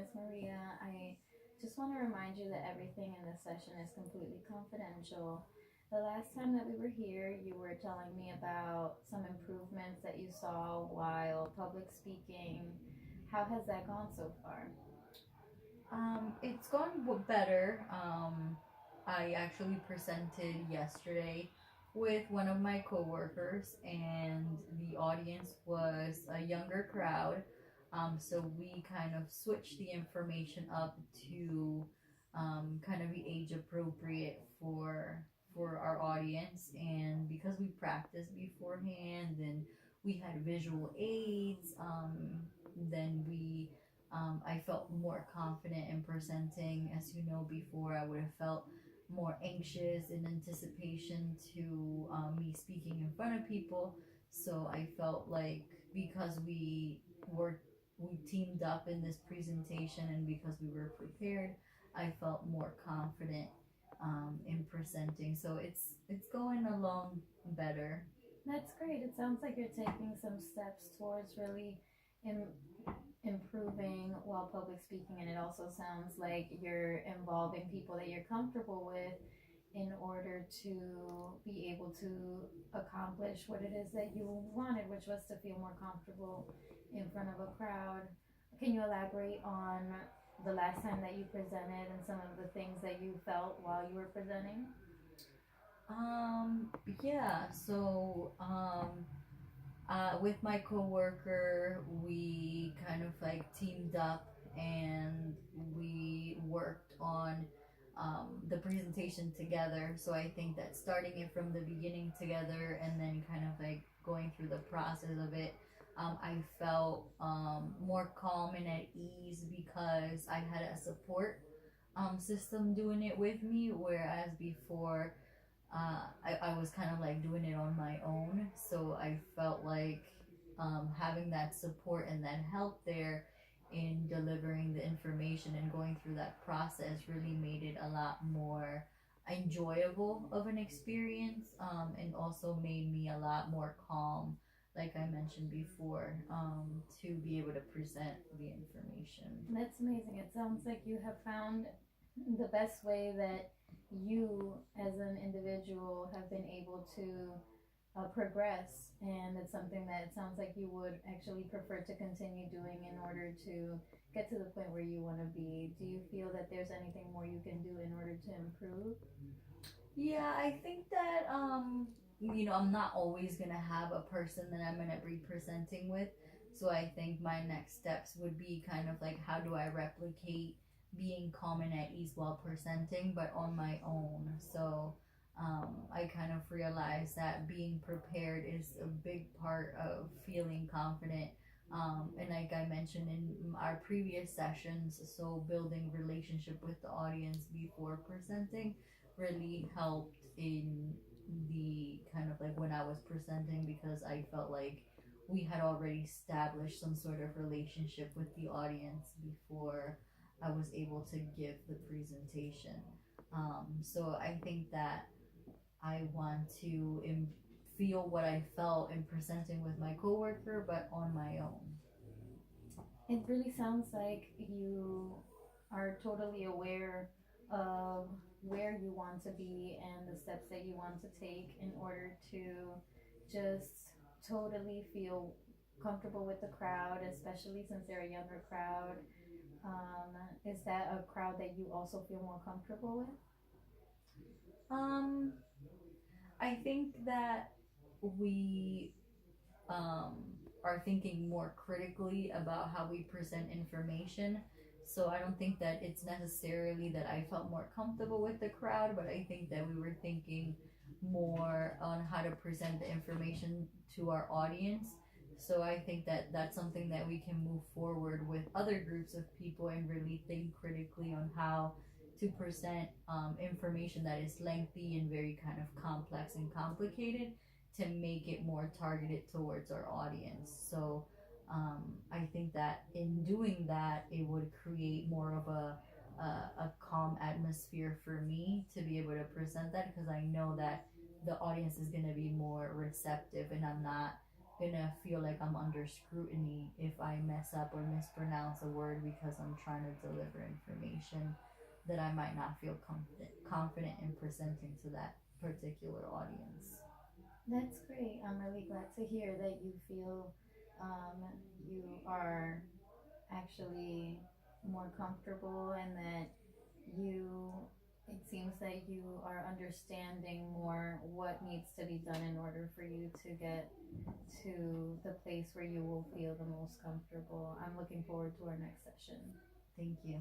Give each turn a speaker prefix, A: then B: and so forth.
A: is Maria. I just want to remind you that everything in this session is completely confidential. The last time that we were here, you were telling me about some improvements that you saw while public speaking. How has that gone so far?
B: It's gone better. I actually presented yesterday with one of my coworkers, and the audience was a younger crowd. So we kind of switched the information up to kind of be age appropriate for our audience, and because we practiced beforehand and we had visual aids, then I felt more confident in presenting. As you know, before I would have felt more anxious in anticipation to me speaking in front of people. So I felt like because we teamed up in this presentation and because we were prepared, I felt more confident in presenting. So it's going along better.
A: That's great. It sounds like you're taking some steps towards really Im- improving while public speaking, and it also sounds like you're involving people that you're comfortable with in order to be able to accomplish what it is that you wanted, which was to feel more comfortable in front of a crowd. Can you elaborate on the last time that you presented and some of the things that you felt while you were presenting?
B: Um, yeah, so with my coworker, we kind of like teamed up and we worked on the presentation together. So I think that starting it from the beginning together and then kind of like going through the process of it, I felt more calm and at ease because I had a support system doing it with me, whereas before I was kind of like doing it on my own. So I felt like having that support and that help there in delivering the information and going through that process really made it a lot more enjoyable of an experience, and also made me a lot more calm, like I mentioned before, to be able to present the information.
A: That's amazing. It sounds like you have found the best way that you, as an individual, have been able to progress, and it's something that it sounds like you would actually prefer to continue doing in order to get to the point where you want to be. Do you feel that there's anything more you can do in order to improve?
B: Yeah, I think that I'm not always gonna have a person that I'm gonna be presenting with. So I think my next steps would be kind of like how do I replicate being calm and at ease while presenting, but on my own. So I kind of realized that being prepared is a big part of feeling confident. And like I mentioned in our previous sessions, so building relationship with the audience before presenting really helped in the kind of like when I was presenting, because I felt like we had already established some sort of relationship with the audience before I was able to give the presentation. So I think that I want to feel what I felt in presenting with my coworker, but on my own.
A: It really sounds like you are totally aware of where you want to be and the steps that you want to take in order to just totally feel comfortable with the crowd, especially since they're a younger crowd. Is that a crowd that you also feel more comfortable with?
B: Um, I think that we um, are thinking more critically about how we present information. So I don't think that it's necessarily that I felt more comfortable with the crowd, but I think that we were thinking more on how to present the information to our audience. So I think that that's something that we can move forward with other groups of people and really think critically on how to present information that is lengthy and very kind of complex and complicated to make it more targeted towards our audience. So I think that in doing that, it would create more of a calm atmosphere for me to be able to present that, because I know that the audience is going to be more receptive and I'm not gonna feel like I'm under scrutiny if I mess up or mispronounce a word because I'm trying to deliver information that I might not feel confident in presenting to that particular audience.
A: That's great. I'm really glad to hear that you feel um, you are actually more comfortable and that you it seems that you are understanding more what needs to be done in order for you to get to the place where you will feel the most comfortable. I'm looking forward to our next session.
B: Thank you.